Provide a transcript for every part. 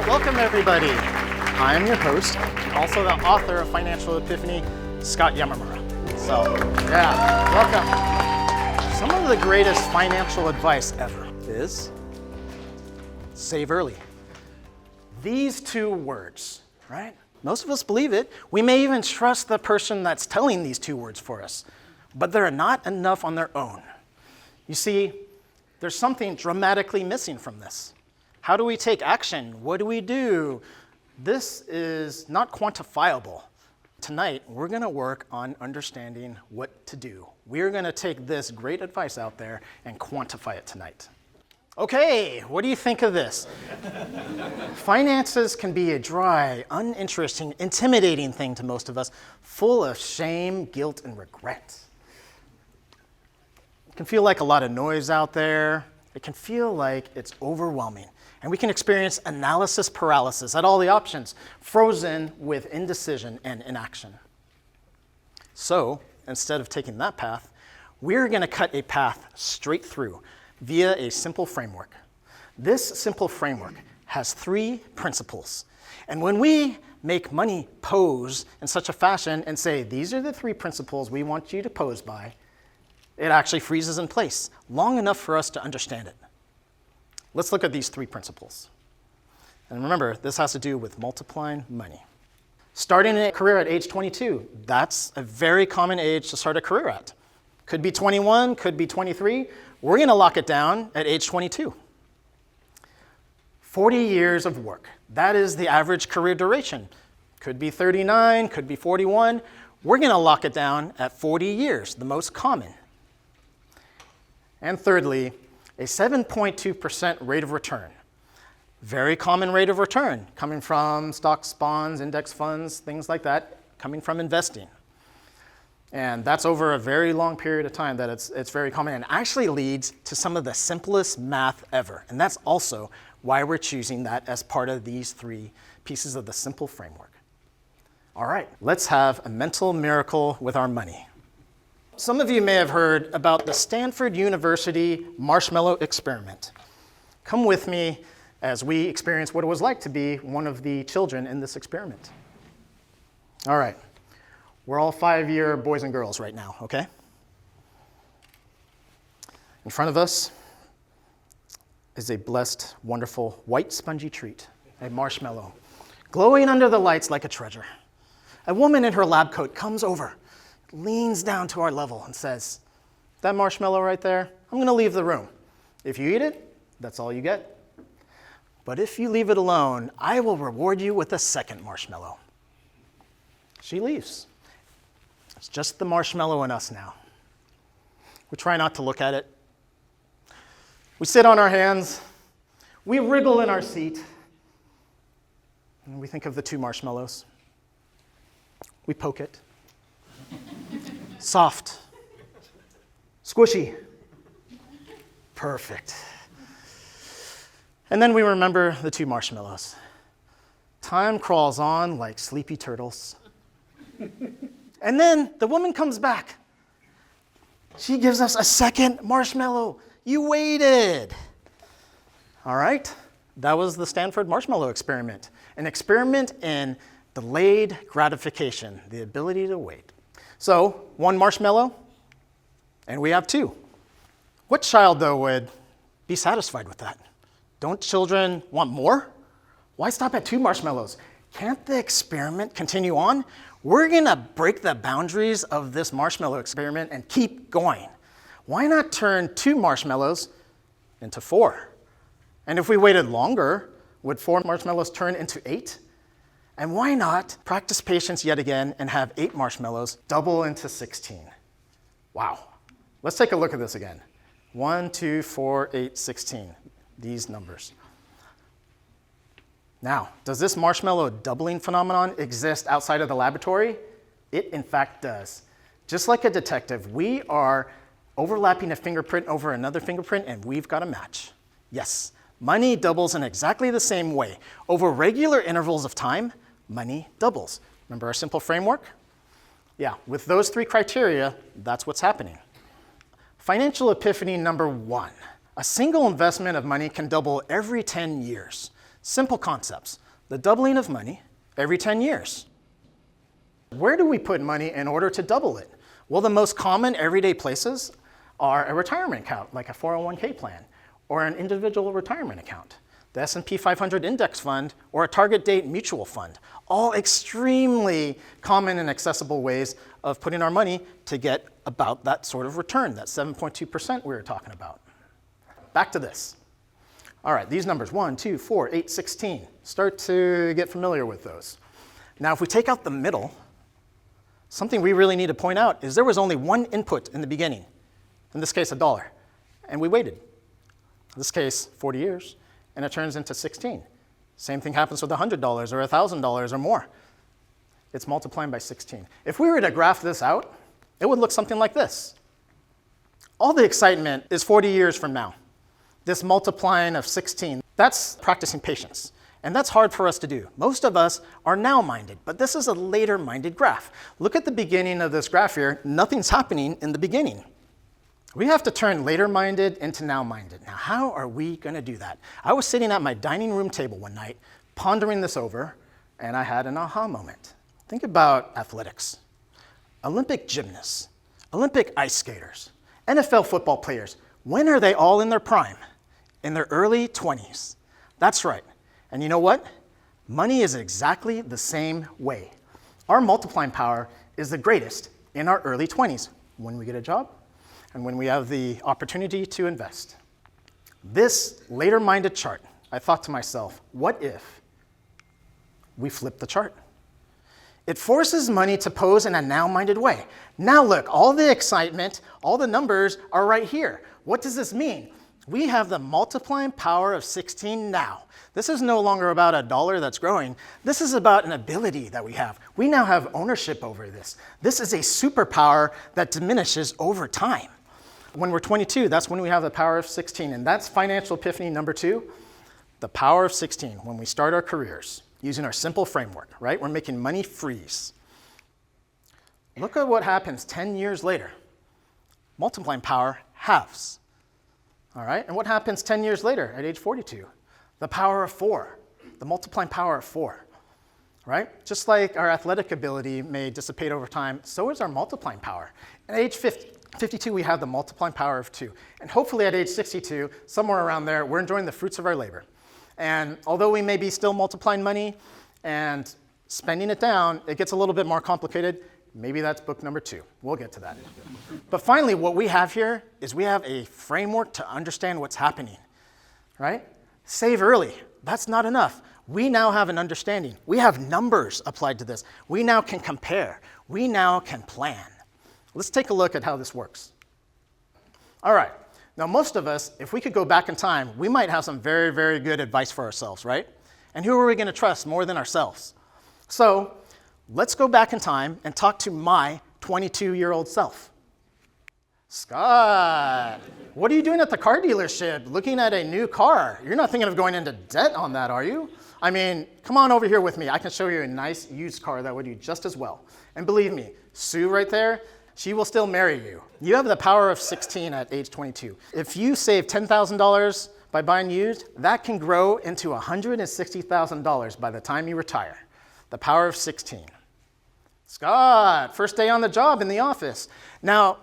Welcome, everybody. I am your host, and also the author of Financial Epiphany, Scott Yamamura. So, welcome. Some of the greatest financial advice ever is save early. These two words, right? Most of us believe it. We may even trust the person that's telling these two words for us, but they're not enough on their own. You see, there's something dramatically missing from this. How do we take action? What do we do? This is not quantifiable. Tonight, we're going to work on understanding what to do. We're going to take this great advice out there and quantify it tonight. Okay, what do you think of this? Finances can be a dry, uninteresting, intimidating thing to most of us, full of shame, guilt, and regret. It can feel like a lot of noise out there. It can feel like it's overwhelming. And we can experience analysis paralysis at all the options, frozen with indecision and inaction. So, instead of taking that path, we're going to cut a path straight through via a simple framework. This simple framework has 3 principles. And when we make money pose in such a fashion and say, these are the 3 principles we want you to pose by, it actually freezes in place long enough for us to understand it. Let's look at these 3 principles. And remember, this has to do with multiplying money. Starting a career at age 22, that's a very common age to start a career at. Could be 21, could be 23. We're going to lock it down at age 22. 40 years of work. That is the average career duration. Could be 39, could be 41. We're going to lock it down at 40 years, the most common. And thirdly, a 7.2% rate of return. Very common rate of return, coming from stocks, bonds, index funds, things like that, coming from investing. And that's over a very long period of time that it's very common and actually leads to some of the simplest math ever. And that's also why we're choosing that as part of these 3 pieces of the simple framework. All right, let's have a mental miracle with our money. Some of you may have heard about the Stanford University marshmallow experiment. Come with me as we experience what it was like to be one of the children in this experiment. All right, we're all 5-year boys and girls right now, okay? In front of us is a blessed, wonderful, white spongy treat, a marshmallow, glowing under the lights like a treasure. A woman in her lab coat comes over, leans down to our level and says, that marshmallow right there, I'm going to leave the room. If you eat it, that's all you get. But if you leave it alone, I will reward you with a second marshmallow. She leaves. It's just the marshmallow in us now. We try not to look at it. We sit on our hands. We wriggle in our seat. And we think of the 2 marshmallows. We poke it. Soft, squishy, perfect. And then we remember the 2 marshmallows. Time crawls on like sleepy turtles. And then the woman comes back. She gives us a second marshmallow. You waited. All right, that was the Stanford marshmallow experiment. An experiment in delayed gratification, the ability to wait. So, 1 marshmallow, and we have 2. What child, though, would be satisfied with that? Don't children want more? Why stop at 2 marshmallows? Can't the experiment continue on? We're going to break the boundaries of this marshmallow experiment and keep going. Why not turn 2 marshmallows into 4? And if we waited longer, would 4 marshmallows turn into 8? And why not practice patience yet again and have 8 marshmallows double into 16? Wow. Let's take a look at this again. 1, 2, 4, 8, 16. These numbers. Now, does this marshmallow doubling phenomenon exist outside of the laboratory? It, in fact, does. Just like a detective, we are overlapping a fingerprint over another fingerprint, and we've got a match. Yes, money doubles in exactly the same way. Over regular intervals of time, money doubles. Remember our simple framework? Yeah, with those 3 criteria, that's what's happening. Financial epiphany number 1. A single investment of money can double every 10 years. Simple concepts. The doubling of money every 10 years. Where do we put money in order to double it? Well, the most common everyday places are a retirement account, like a 401k plan, or an individual retirement account, the S&P 500 index fund, or a target date mutual fund. All extremely common and accessible ways of putting our money to get about that sort of return, that 7.2% we were talking about. Back to this. All right, these numbers, 1, 2, 4, 8, 16. Start to get familiar with those. Now, if we take out the middle, something we really need to point out is there was only one input in the beginning, in this case, $1, and we waited. In this case, 40 years, and it turns into 16. Same thing happens with $100 or $1,000 or more. It's multiplying by 16. If we were to graph this out, it would look something like this. All the excitement is 40 years from now. This multiplying of 16, that's practicing patience. And that's hard for us to do. Most of us are now-minded, but this is a later-minded graph. Look at the beginning of this graph here. Nothing's happening in the beginning. We have to turn later-minded into now-minded. Now, how are we going to do that? I was sitting at my dining room table one night, pondering this over, and I had an aha moment. Think about athletics. Olympic gymnasts, Olympic ice skaters, NFL football players. When are they all in their prime? In their early 20s. That's right. And you know what? Money is exactly the same way. Our multiplying power is the greatest in our early 20s, when we get a job and when we have the opportunity to invest. This later-minded chart, I thought to myself, what if we flip the chart? It forces money to pose in a now-minded way. Now look, all the excitement, all the numbers are right here. What does this mean? We have the multiplying power of 16 now. This is no longer about $1 that's growing. This is about an ability that we have. We now have ownership over this. This is a superpower that diminishes over time. When we're 22, that's when we have the power of 16, and that's financial epiphany number 2, the power of 16, when we start our careers using our simple framework, right? We're making money freeze. Look at what happens 10 years later. Multiplying power halves. All right, and what happens 10 years later at age 42? The power of 4, the multiplying power of 4, right? Just like our athletic ability may dissipate over time, so is our multiplying power. At age 52, we have the multiplying power of 2. And hopefully at age 62, somewhere around there, we're enjoying the fruits of our labor. And although we may be still multiplying money and spending it down, it gets a little bit more complicated. Maybe that's book number 2. We'll get to that. But finally, what we have here is we have a framework to understand what's happening, right? Save early. That's not enough. We now have an understanding. We have numbers applied to this. We now can compare. We now can plan. Let's take a look at how this works. All right. Now, most of us, if we could go back in time, we might have some very, very good advice for ourselves, right? And who are we going to trust more than ourselves? So let's go back in time and talk to my 22-year-old self. Scott, what are you doing at the car dealership looking at a new car? You're not thinking of going into debt on that, are you? I mean, come on over here with me. I can show you a nice used car that would do just as well. And believe me, Sue right there, she will still marry you. You have the power of 16 at age 22. If you save $10,000 by buying used, that can grow into $160,000 by the time you retire. The power of 16. Scott, first day on the job in the office. Now,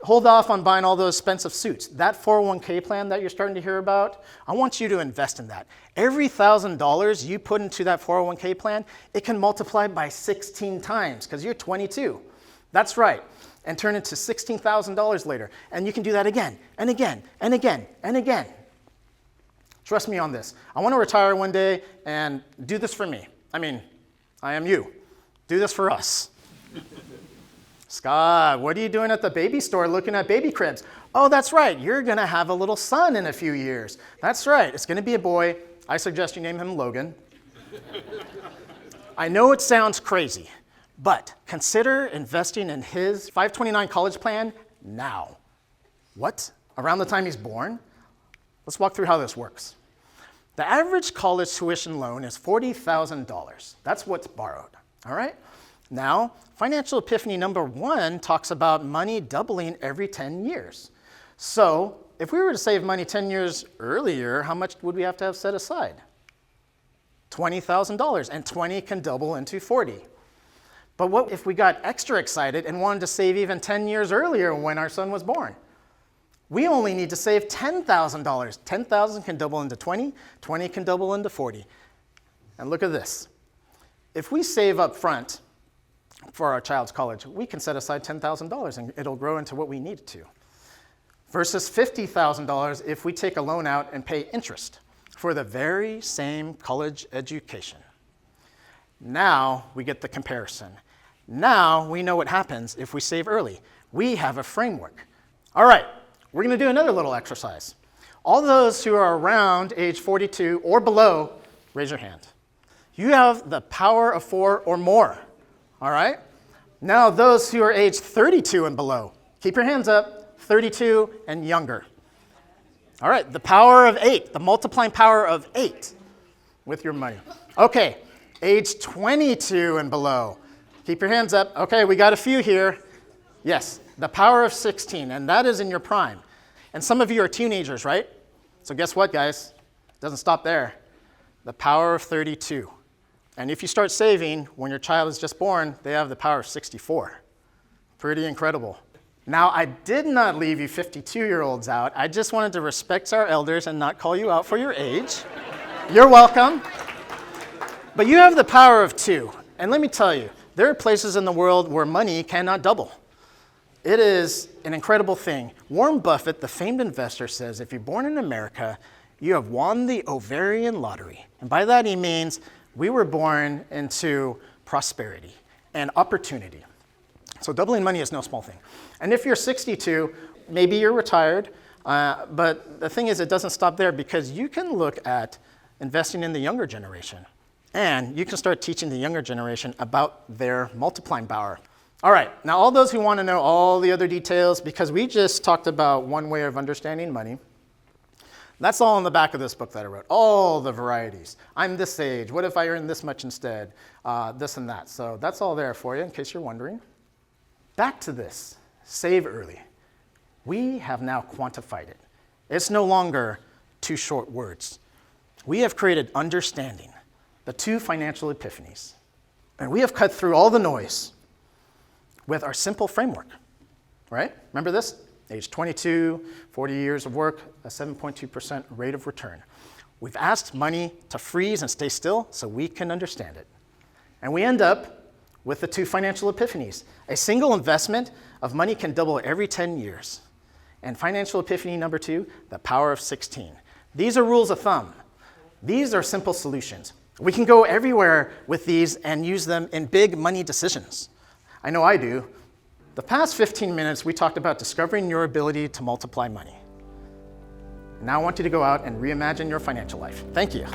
hold off on buying all those expensive suits. That 401k plan that you're starting to hear about, I want you to invest in that. Every $1,000 you put into that 401k plan, it can multiply by 16 times because you're 22. That's right. And turn into $16,000 later. And you can do that again, and again, and again, and again. Trust me on this. I want to retire one day and do this for me. I mean, I am you. Do this for us. Scott, what are you doing at the baby store looking at baby cribs? Oh, that's right. You're going to have a little son in a few years. That's right. It's going to be a boy. I suggest you name him Logan. I know it sounds crazy, but consider investing in his 529 college plan now. What? Around the time he's born? Let's walk through how this works. The average college tuition loan is $40,000. That's what's borrowed, all right? Now, financial epiphany number 1 talks about money doubling every 10 years. So if we were to save money 10 years earlier, how much would we have to have set aside? $20,000, and 20 can double into 40. But what if we got extra excited and wanted to save even 10 years earlier when our son was born? We only need to save $10,000. 10,000 can double into 20, 20 can double into 40. And look at this. If we save up front for our child's college, we can set aside $10,000 and it'll grow into what we need it to. Versus $50,000 if we take a loan out and pay interest for the very same college education. Now we get the comparison. Now we know what happens if we save early. We have a framework. All right, we're going to do another little exercise. All those who are around age 42 or below, raise your hand. You have the power of 4 or more. All right? Now those who are age 32 and below, keep your hands up, 32 and younger. All right, the power of 8, the multiplying power of 8 with your money. Okay, age 22 and below, keep your hands up. Okay, we got a few here. Yes, the power of 16, and that is in your prime. And some of you are teenagers, right? So guess what, guys? It doesn't stop there. The power of 32. And if you start saving when your child is just born, they have the power of 64. Pretty incredible. Now, I did not leave you 52-year-olds out. I just wanted to respect our elders and not call you out for your age. You're welcome. But you have the power of 2. And let me tell you, there are places in the world where money cannot double. It is an incredible thing. Warren Buffett, the famed investor, says if you're born in America, you have won the ovarian lottery. And by that he means we were born into prosperity and opportunity. So doubling money is no small thing. And if you're 62, maybe you're retired, but the thing is it doesn't stop there because you can look at investing in the younger generation. And you can start teaching the younger generation about their multiplying power. All right, now all those who want to know all the other details, because we just talked about one way of understanding money, that's all in the back of this book that I wrote, all the varieties. I'm this age, what if I earn this much instead, this and that. So that's all there for you in case you're wondering. Back to this, save early. We have now quantified it. It's no longer 2 short words. We have created understanding, the 2 financial epiphanies. And we have cut through all the noise with our simple framework, right? Remember this? Age 22, 40 years of work, a 7.2% rate of return. We've asked money to freeze and stay still so we can understand it. And we end up with the 2 financial epiphanies. A single investment of money can double every 10 years. And financial epiphany number 2, the power of 16. These are rules of thumb. These are simple solutions. We can go everywhere with these and use them in big money decisions. I know I do. The past 15 minutes, we talked about discovering your ability to multiply money. Now I want you to go out and reimagine your financial life. Thank you.